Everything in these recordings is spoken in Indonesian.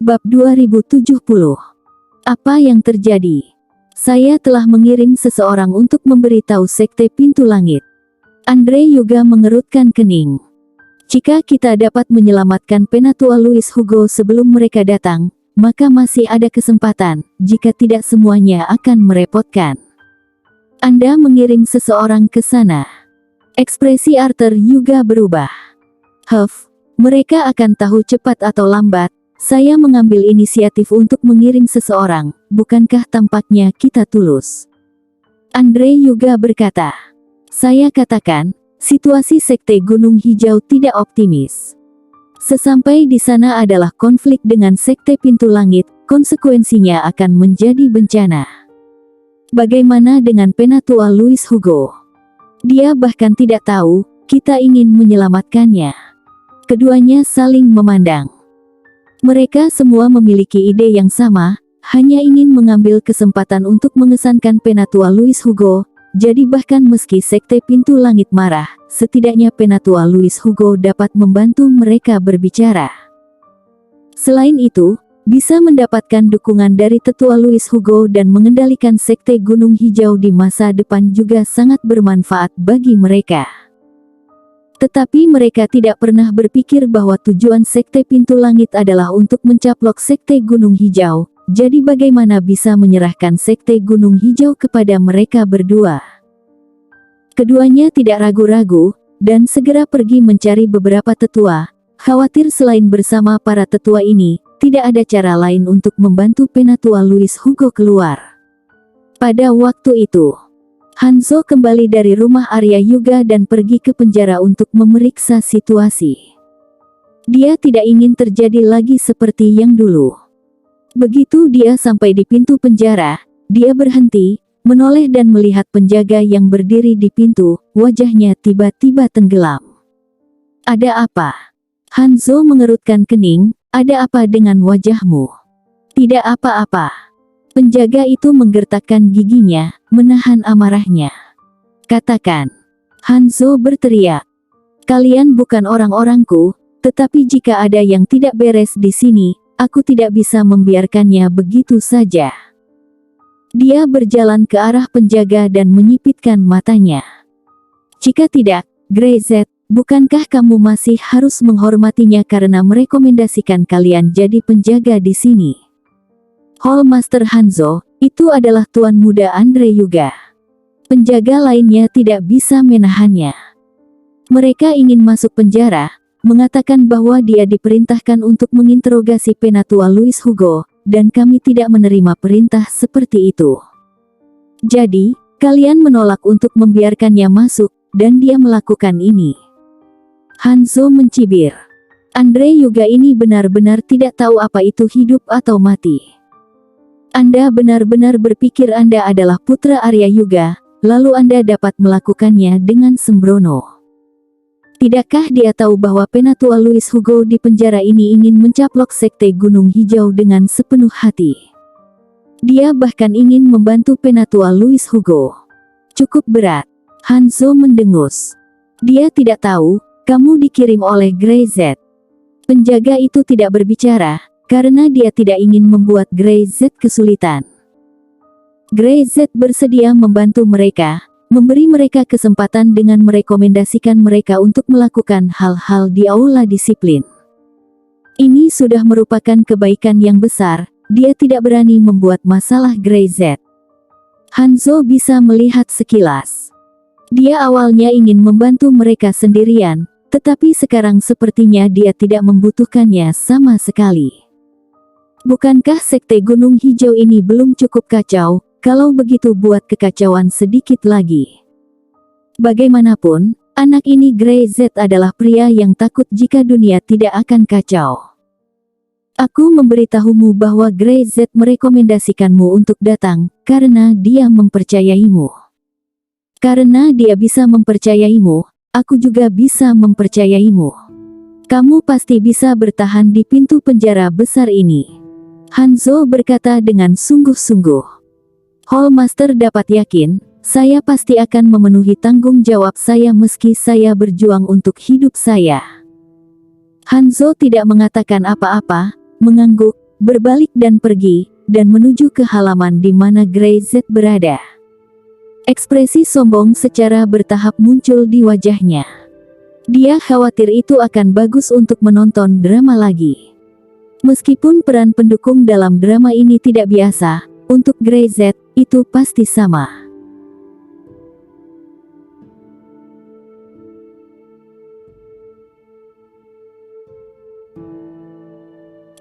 Bab 2070. Apa yang terjadi? Saya telah mengirim seseorang untuk memberitahu Sekte Pintu Langit. Andre juga mengerutkan kening. Jika kita dapat menyelamatkan Penatua Luis Hugo sebelum mereka datang, maka masih ada kesempatan. Jika tidak, semuanya akan merepotkan. Anda mengirim seseorang ke sana. Ekspresi Arthur juga berubah. Mereka akan tahu cepat atau lambat. Saya mengambil inisiatif untuk mengirim seseorang, bukankah tampaknya kita tulus? Andre juga berkata. Saya katakan, situasi Sekte Gunung Hijau tidak optimis. Sesampai di sana adalah konflik dengan Sekte Pintu Langit, konsekuensinya akan menjadi bencana. Bagaimana dengan Penatua Luis Hugo? Dia bahkan tidak tahu, kita ingin menyelamatkannya. Keduanya saling memandang. Mereka semua memiliki ide yang sama, hanya ingin mengambil kesempatan untuk mengesankan Penatua Luis Hugo. Jadi bahkan meski Sekte Pintu Langit marah, setidaknya Penatua Luis Hugo dapat membantu mereka berbicara. Selain itu, bisa mendapatkan dukungan dari Tetua Luis Hugo dan mengendalikan Sekte Gunung Hijau di masa depan juga sangat bermanfaat bagi mereka. Tetapi mereka tidak pernah berpikir bahwa tujuan Sekte Pintu Langit adalah untuk mencaplok Sekte Gunung Hijau. Jadi bagaimana bisa menyerahkan Sekte Gunung Hijau kepada mereka berdua? Keduanya tidak ragu-ragu, dan segera pergi mencari beberapa tetua. Khawatir selain bersama para tetua ini, tidak ada cara lain untuk membantu Penatua Luis Hugo keluar. Pada waktu itu, Hanzo kembali dari rumah Arya Yuga dan pergi ke penjara untuk memeriksa situasi. Dia tidak ingin terjadi lagi seperti yang dulu. Begitu dia sampai di pintu penjara, dia berhenti, menoleh dan melihat penjaga yang berdiri di pintu, wajahnya tiba-tiba tenggelam. Ada apa? Hanzo mengerutkan kening, ada apa dengan wajahmu? Tidak apa-apa. Penjaga itu menggertakkan giginya, menahan amarahnya. Katakan. Hanzo berteriak. Kalian bukan orang-orangku, tetapi jika ada yang tidak beres di sini, aku tidak bisa membiarkannya begitu saja. Dia berjalan ke arah penjaga dan menyipitkan matanya. Jika tidak, Greyzet, bukankah kamu masih harus menghormatinya karena merekomendasikan kalian jadi penjaga di sini? Hall Master Hanzo, itu adalah Tuan Muda Andre Yuga. Penjaga lainnya tidak bisa menahannya. Mereka ingin masuk penjara, mengatakan bahwa dia diperintahkan untuk menginterogasi Penatua Luis Hugo, dan kami tidak menerima perintah seperti itu. Jadi, kalian menolak untuk membiarkannya masuk, dan dia melakukan ini. Hanzo mencibir. Andre Yuga ini benar-benar tidak tahu apa itu hidup atau mati. Anda benar-benar berpikir Anda adalah putra Arya Yuga, lalu Anda dapat melakukannya dengan sembrono. Tidakkah dia tahu bahwa Penatua Luis Hugo di penjara ini ingin mencaplok Sekte Gunung Hijau dengan sepenuh hati? Dia bahkan ingin membantu Penatua Luis Hugo. Cukup berat. Hanzo mendengus. Dia tidak tahu, kamu dikirim oleh Greyzet. Penjaga itu tidak berbicara, karena dia tidak ingin membuat Greyzet kesulitan. Greyzet bersedia membantu mereka, memberi mereka kesempatan dengan merekomendasikan mereka untuk melakukan hal-hal di aula disiplin. Ini sudah merupakan kebaikan yang besar, dia tidak berani membuat masalah Greyzet. Hanzo bisa melihat sekilas. Dia awalnya ingin membantu mereka sendirian, tetapi sekarang sepertinya dia tidak membutuhkannya sama sekali. Bukankah Sekte Gunung Hijau ini belum cukup kacau? Kalau begitu buat kekacauan sedikit lagi. Bagaimanapun, anak ini Greyzet adalah pria yang takut jika dunia tidak akan kacau. Aku memberitahumu bahwa Greyzet merekomendasikanmu untuk datang, karena dia mempercayaimu. Karena dia bisa mempercayaimu, aku juga bisa mempercayaimu. Kamu pasti bisa bertahan di pintu penjara besar ini. Hanzo berkata dengan sungguh-sungguh. Hall Master dapat yakin, saya pasti akan memenuhi tanggung jawab saya meski saya berjuang untuk hidup saya. Hanzo tidak mengatakan apa-apa, mengangguk, berbalik dan pergi, dan menuju ke halaman di mana Grey Z berada. Ekspresi sombong secara bertahap muncul di wajahnya. Dia khawatir itu akan bagus untuk menonton drama lagi. Meskipun peran pendukung dalam drama ini tidak biasa, untuk Grey Z, itu pasti sama.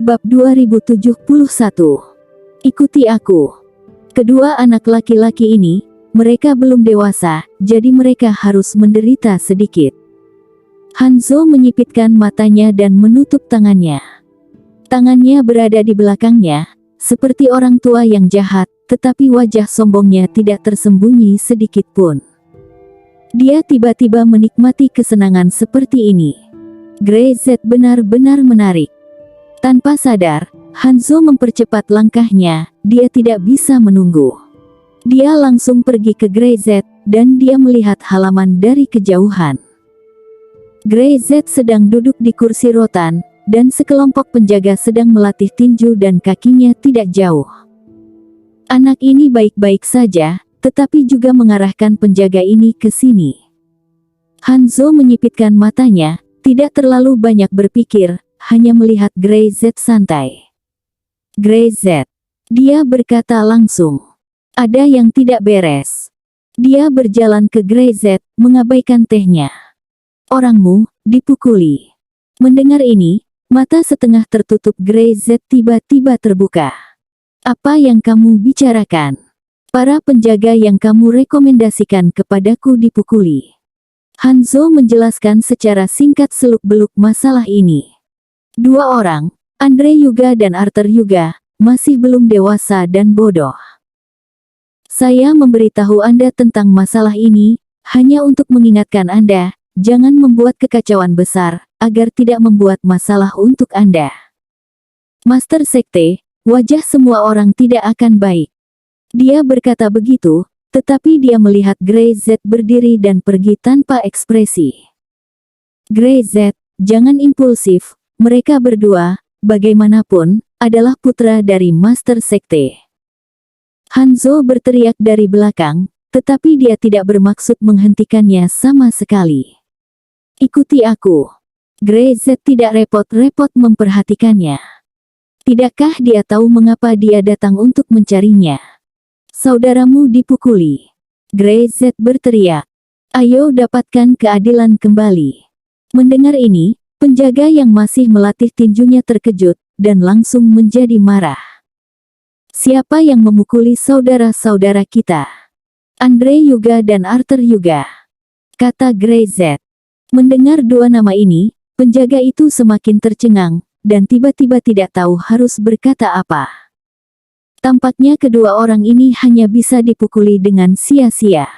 Bab 2071. Ikuti aku. Kedua anak laki-laki ini, mereka belum dewasa, jadi mereka harus menderita sedikit. Hanzo menyipitkan matanya dan menutup tangannya. Tangannya berada di belakangnya, seperti orang tua yang jahat, tetapi wajah sombongnya tidak tersembunyi sedikit pun. Dia tiba-tiba menikmati kesenangan seperti ini. Grey Z benar-benar menarik. Tanpa sadar, Hanzo mempercepat langkahnya, dia tidak bisa menunggu. Dia langsung pergi ke Grey Z, dan dia melihat halaman dari kejauhan. Grey Z sedang duduk di kursi rotan, dan sekelompok penjaga sedang melatih tinju dan kakinya tidak jauh. Anak ini baik-baik saja, tetapi juga mengarahkan penjaga ini ke sini. Hanzo menyipitkan matanya, tidak terlalu banyak berpikir, hanya melihat Grey Z santai. Grey Z. Dia berkata langsung. Ada yang tidak beres. Dia berjalan ke Grey Z, mengabaikan tehnya. Orangmu, dipukuli. Mendengar ini, mata setengah tertutup Grey Z tiba-tiba terbuka. Apa yang kamu bicarakan? Para penjaga yang kamu rekomendasikan kepadaku dipukuli. Hanzo menjelaskan secara singkat seluk-beluk masalah ini. Dua orang, Andre Yuga dan Arthur Yuga, masih belum dewasa dan bodoh. Saya memberitahu Anda tentang masalah ini, hanya untuk mengingatkan Anda, jangan membuat kekacauan besar, agar tidak membuat masalah untuk Anda. Master Sekte, wajah semua orang tidak akan baik. Dia berkata begitu, tetapi dia melihat Grey Z berdiri dan pergi tanpa ekspresi. Grey Z, jangan impulsif. Mereka berdua, bagaimanapun, adalah putra dari Master Sekte. Hanzo berteriak dari belakang, tetapi dia tidak bermaksud menghentikannya sama sekali. Ikuti aku. Grey Z tidak repot-repot memperhatikannya. Tidakkah dia tahu mengapa dia datang untuk mencarinya? Saudaramu dipukuli. Grey Z berteriak. Ayo dapatkan keadilan kembali. Mendengar ini, penjaga yang masih melatih tinjunya terkejut, dan langsung menjadi marah. Siapa yang memukuli saudara-saudara kita? Andre Yuga dan Arthur Yuga, kata Grey Z. Mendengar dua nama ini, penjaga itu semakin tercengang, dan tiba-tiba tidak tahu harus berkata apa. Tampaknya kedua orang ini hanya bisa dipukuli dengan sia-sia.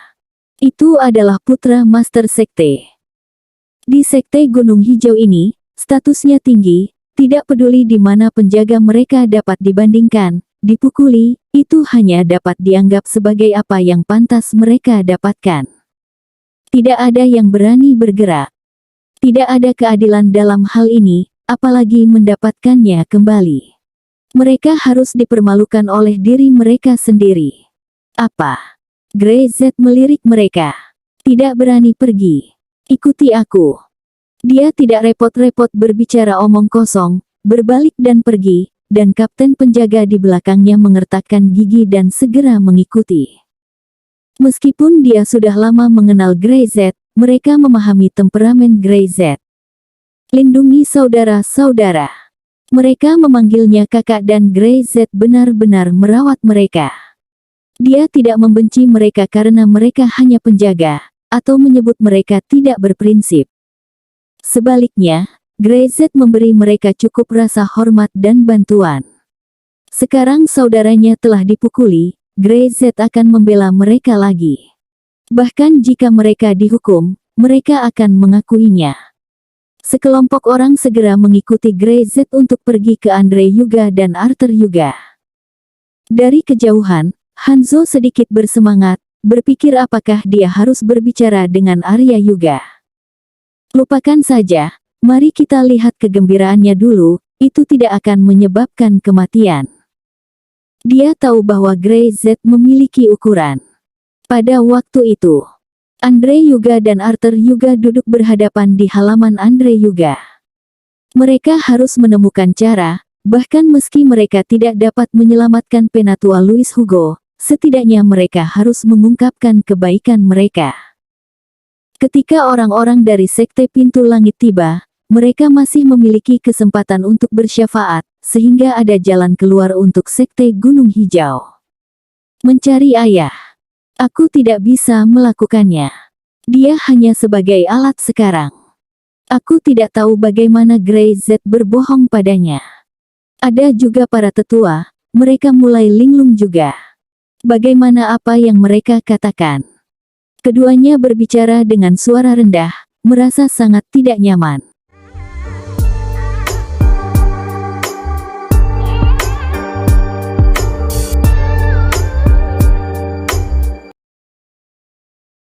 Itu adalah putra Master Sekte. Di Sekte Gunung Hijau ini, statusnya tinggi, tidak peduli di mana penjaga mereka dapat dibandingkan, dipukuli, itu hanya dapat dianggap sebagai apa yang pantas mereka dapatkan. Tidak ada yang berani bergerak. Tidak ada keadilan dalam hal ini, apalagi mendapatkannya kembali. Mereka harus dipermalukan oleh diri mereka sendiri. Apa? Grey Z melirik mereka. Tidak berani pergi. Ikuti aku. Dia tidak repot-repot berbicara omong kosong, berbalik dan pergi, dan kapten penjaga di belakangnya mengertakkan gigi dan segera mengikuti. Meskipun dia sudah lama mengenal Grey Z, mereka memahami temperamen Grey Z. Lindungi saudara-saudara. Mereka memanggilnya kakak dan Grey Z benar-benar merawat mereka. Dia tidak membenci mereka karena mereka hanya penjaga, atau menyebut mereka tidak berprinsip. Sebaliknya, Grey Z memberi mereka cukup rasa hormat dan bantuan. Sekarang saudaranya telah dipukuli, Grey Z akan membela mereka lagi. Bahkan jika mereka dihukum, mereka akan mengakuinya. Sekelompok orang segera mengikuti Grey Z untuk pergi ke Andre Yuga dan Arthur Yuga. Dari kejauhan, Hanzo sedikit bersemangat, berpikir apakah dia harus berbicara dengan Arya Yuga. Lupakan saja, mari kita lihat kegembiraannya dulu, itu tidak akan menyebabkan kematian. Dia tahu bahwa Grey Z memiliki ukuran. Pada waktu itu, Andre Yuga dan Arthur Yuga duduk berhadapan di halaman Andre Yuga. Mereka harus menemukan cara, bahkan meski mereka tidak dapat menyelamatkan Penatua Luis Hugo, setidaknya mereka harus mengungkapkan kebaikan mereka. Ketika orang-orang dari Sekte Pintu Langit tiba, mereka masih memiliki kesempatan untuk bersyafaat, sehingga ada jalan keluar untuk Sekte Gunung Hijau. Mencari ayah. Aku tidak bisa melakukannya. Dia hanya sebagai alat sekarang. Aku tidak tahu bagaimana Grey Z berbohong padanya. Ada juga para tetua, mereka mulai linglung juga. Bagaimana apa yang mereka katakan? Keduanya berbicara dengan suara rendah, merasa sangat tidak nyaman.